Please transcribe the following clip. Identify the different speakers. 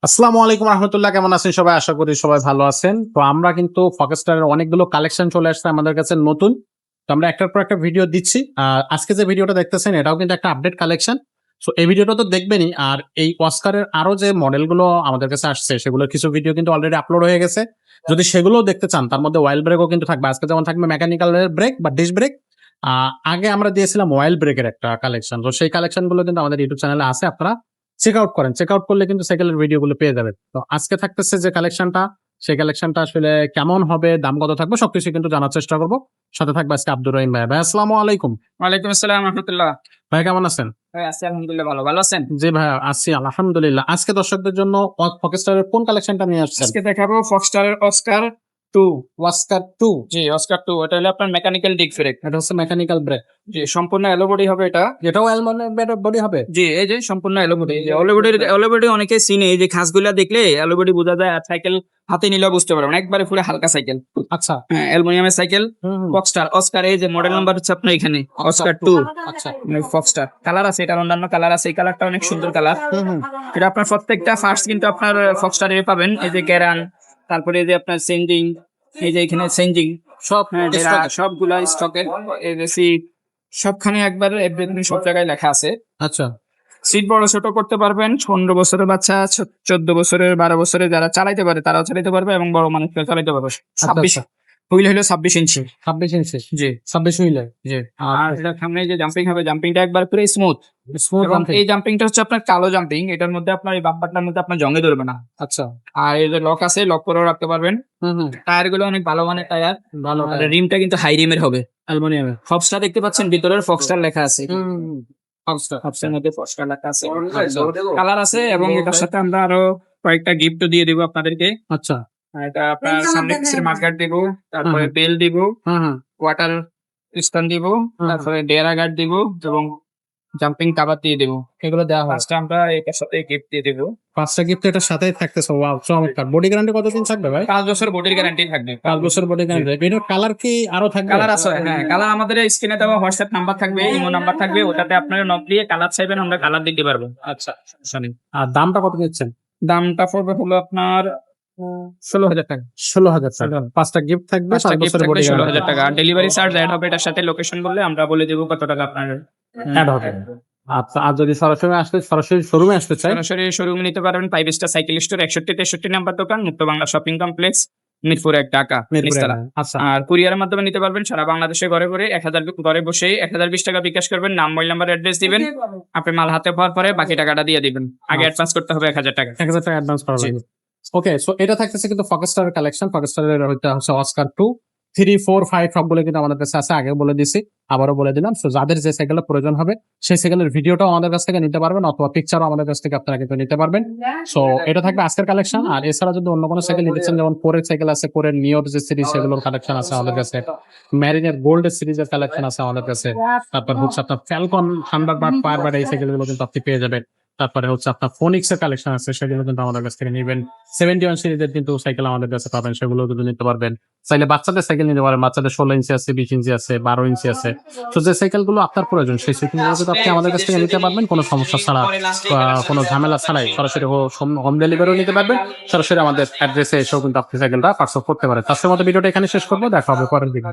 Speaker 1: আসসালামু আলাইকুম রহমতুল্লাহ, কেমন আছেন সবাই? আশা করি সবাই ভালো আছেন। তো আমরা কিন্তু ফকেস্টারের অনেকগুলো কালেকশন চলে আসছে আমাদের কাছে নতুন। তো আমরা একটার পর একটা ভিডিও দিচ্ছি। আজকে যে ভিডিওটা দেখতেছেন এটাও কিন্তু একটা আপডেট কালেকশন। সো এই ভিডিওটা তো দেখবেনই। আর এই অস্কারের আরো যে মডেলগুলো আমাদের কাছে আসছে সেগুলোর কিছু ভিডিও কিন্তু অলরেডি আপলোড হয়ে গেছে। যদি সেগুলোও দেখতে চান তার মধ্যে অয়েল ব্রেকও কিন্তু থাকবে। আজকে যেমন থাকবে মেকানিক্যাল ব্রেক বা ডিস্ক ব্রেক। আগে আমরা দিয়েছিলাম অয়েল ব্রেকের একটা কালেকশন। তো সেই কালেকশন গুলো কিন্তু আমাদের ইউটিউব চ্যানেলে আছে, আপনারা চেক আউট করেন। চেক আউট করলে কিন্তু সাইকেলের ভিডিওগুলো পেয়ে যাবেন। তো আজকে থাকতেছে যে কালেকশনটা, সেই কালেকশনটা আসলে কেমন হবে, দাম কত থাকবে সবকিছু কিন্তু জানার চেষ্টা করব। সাথে থাকবে আজকে আব্দুর রহিম ভাই। ভাই আসসালামু আলাইকুম।
Speaker 2: ওয়ালাইকুম আসসালাম রহমতুল্লাহ।
Speaker 1: ভাই কেমন আছেন?
Speaker 2: ভাই আছি আলহামদুলিল্লাহ, ভালো আছেন?
Speaker 1: জি ভাই আছি আলহামদুলিল্লাহ। আজকে দর্শকদের জন্য ফকেস্টারের কোন কালেকশনটা নিয়ে আসছেন?
Speaker 2: আজকে দেখাবো ফক্সটারের অস্কার 2।
Speaker 1: ওয়াস্কার 2।
Speaker 2: জি, অস্কার 2 এটা হলো আপনার মেকানিক্যাল ডিস্ক ব্রেক।
Speaker 1: এটা হচ্ছে মেকানিক্যাল ব্রেক।
Speaker 2: জি, সম্পূর্ণ অ্যালো বডি হবে এটা।
Speaker 1: এটাও অ্যালমন্ড বডি হবে?
Speaker 2: জি, এই যে সম্পূর্ণ অ্যালো বডি। এই যে অ্যালো বডি অনেকে চিনে, এই যে খাসগুলা দেখলে অ্যালো বডি বোঝা যায়, আর সাইকেল হাতে নিলেও বুঝতে পারবেন একবারে পুরো হালকা সাইকেল।
Speaker 1: আচ্ছা।
Speaker 2: হ্যাঁ, অ্যালুমিনিয়ামের সাইকেল। ফক্সটার অস্কার, এই যে মডেল নাম্বার হচ্ছে আপনার এখানে অস্কার 2।
Speaker 1: আচ্ছা।
Speaker 2: ফক্সটার কালার আছে, এটার অন্যান্য কালার আছে। এই কালারটা অনেক সুন্দর কালার। এটা আপনার প্রত্যেকটা ফার্স্ট কিন্তু আপনার ফক্সটারে পাবেন। এই যে গ্যারান, তারপরে এই যে আপনার চেঞ্জিং, এই যে এখানে চেঞ্জিং সব, সবগুলা স্টকের। এই যে সিট সবখানে একবার এভরিথিং সব জায়গায় লেখা আছে।
Speaker 1: আচ্ছা।
Speaker 2: সিট বড় ছোট করতে পারবেন। 15 বছরের বাচ্চা, 14 বছরের, 12 বছরের যারা চালাইতে পারে তারাও চালাইতে পারবে, এবং বড় মানুষরা চালাইতে পারবে। 26 হুইল হলো 26 ইঞ্চি।
Speaker 1: 26 ইঞ্চি।
Speaker 2: জি,
Speaker 1: 26 হুইলের।
Speaker 2: জি। আর এটার সামনে যে জাম্পিং হবে, জাম্পিংটা একবার পুরো স্মুথ। এবং
Speaker 1: জাম্পিং।
Speaker 2: এই জাম্পিংটা হচ্ছে আপনার কালো জাম্পিং। এটার মধ্যে আপনার এই বাম্পারটার মধ্যে আপনার জঙ্গে ধরবে না।
Speaker 1: আচ্ছা।
Speaker 2: আর এই যে লক আছে, লক করেও রাখতে পারবেন। টায়ার গুলো অনেক ভালো মানের টায়ার।
Speaker 1: ভালো।
Speaker 2: আর রিমটা কিন্তু হাই রিমের হবে,
Speaker 1: অ্যালুমিনিয়ামের।
Speaker 2: ফক্সটা দেখতে পাচ্ছেন ভিতরের ফক্সটার লেখা আছে।
Speaker 1: ফক্সটার।
Speaker 2: ফক্সের মধ্যে ফক্সটার লেখা আছে, কালার আছে। এবং এটার সাথে আমরা আরো কয়েকটা গিফট দিয়ে দিব আপনাদেরকে।
Speaker 1: আচ্ছা।
Speaker 2: এটা আপনার সামনে পিছের মার্কার দিব, তারপরে বেল দিব, ওয়াটার স্ট্যান্ড দিব, তারপরে ডেরা গার্ড দিব, এবং জাম্পিং কাভার দিয়ে দিব।
Speaker 1: এগুলো দেওয়া হয়।
Speaker 2: ফার্স্টে আমরা এটার সাথে গিফট দিয়ে দিব।
Speaker 1: 5টা গিফট এটার সাথেই থাকতেছে। ওয়াও, চমৎকার। বডি গ্যারান্টি কতদিন থাকবে ভাই?
Speaker 2: 5 বছর বডির গ্যারান্টি থাকবে।
Speaker 1: 5 বছর বডি গ্যারান্টি। এটার কালার কি আরো থাকবে?
Speaker 2: কালার আছে, হ্যাঁ কালার আমাদের স্ক্রিনে দেওয়া হোয়াটসঅ্যাপ নাম্বার থাকবে, ইমো নাম্বার থাকবে, ওটাতে আপনারা নক দিয়ে কালার চাইবেন, আমরা কালার দিতে পারবো।
Speaker 1: আচ্ছা, শুনি। আর দামটা কত নিচ্ছেন?
Speaker 2: দামটা পড়বে হলো আপনার 16,000 টাকা।
Speaker 1: 16,000 টাকা। 5টা গিফট থাকবে, 5 বছরের বডি গ্যারান্টি।
Speaker 2: 16,000 টাকা। আর ডেলিভারি চার্জ অ্যাড হবে এটার সাথে। লোকেশন বললে আমরা বলে দেবো কত টাকা আপনার
Speaker 1: অ্যাড হবে। আচ্ছা, আর যদি সরাসরি শোরুমে আসতে চাই?
Speaker 2: সরাসরি শোরুমে নিতে পারবেন। 5 স্টার সাইকেল স্টোর, 61-63 নাম্বার দোকান, মুক্ত বাংলা শপিং কমপ্লেক্স, মিরপুর 1, ঢাকা।
Speaker 1: আচ্ছা।
Speaker 2: আর কুরিয়ারের মাধ্যমে নিতে পারবেন সারা বাংলাদেশে, ঘরে ঘরে 1000 ঘরে বসে 1020 টাকা বিকাশ করবেন। নাম, মোবাইল নাম্বার, অ্যাড্রেস দিবেন। আপনি মাল হাতে পাওয়ার পরে বাকি টাকাটা দিয়ে দিবেন। আগে অ্যাডভান্স করতে হবে 1000 টাকা।
Speaker 1: 1000 টাকা অ্যাডভান্স করা লাগবে। ওকে, সো এটা থাকতেছে কিন্তু ফকেস্টারের কালেকশন। ফকেস্টারের হচ্ছে অস্কার 2, 3, 4, 5 সবগুলো কিন্তু আমাদের কাছে আছে। আগে বলে দিছি, আবারও বলে দিলাম। সো যাদের যে সাইকেলের প্রয়োজন হবে সেই সাইকেলের ভিডিওটাও আমাদের কাছ থেকে নিতে পারবেন, অথবা পিকচারও আমাদের কাছ থেকে আপনারা কিন্তু নিতে পারবেন। সো এটা থাকবে আজকের কালেকশন। আর এছাড়া যদি অন্য কোনো সাইকেল নিতে চান, যেমন কোরের সাইকেল আছে, কোরের নিওর যে সিরিজ সেগুলোর কালেকশন আছে আমাদের কাছে, ম্যারিনের গোল্ডের সিরিজের কালেকশন আছে আমাদের কাছে। তারপর হচ্ছে আপনার ফ্যালকন, থান্ডারবার্ড, ফায়ারবার্ড এই সাইকেলগুলো কিন্তু আপনি পেয়ে যাবেন। তারপরে হচ্ছে আপনার ফোনিক্স এর কালেকশন আছে, সেগুলো কিন্তু আমাদের কাছ থেকে নিবেন। 71 সিরিজের কিন্তু সাইকেল আমাদের কাছে পাবেন, সেগুলো কিন্তু নিতে পারবেন। চাইলে বাচ্চাদের সাইকেল নিতে পারেন। বাচ্চাদের 16 ইঞ্চি আছে, 20 ইঞ্চি আছে, 12 ইঞ্চি আছে। তো যে সাইকেল গুলো আপনার প্রয়োজন সেই সাইকেলগুলো কিন্তু আপনি আমাদের কাছ থেকে নিতে পারবেন কোনো সমস্যা ছাড়া, কোনো ঝামেলা ছাড়াই। সরাসরি হোম ডেলিভারিও নিতে পারবেন। সরাসরি আমাদের অ্যাড্রেসে এসেও কিন্তু আপনি সাইকেলটা পার্সেল করতে পারেন। তার মতো ভিডিওটা এখানে শেষ করবো। দেখা হবে পরের দিন।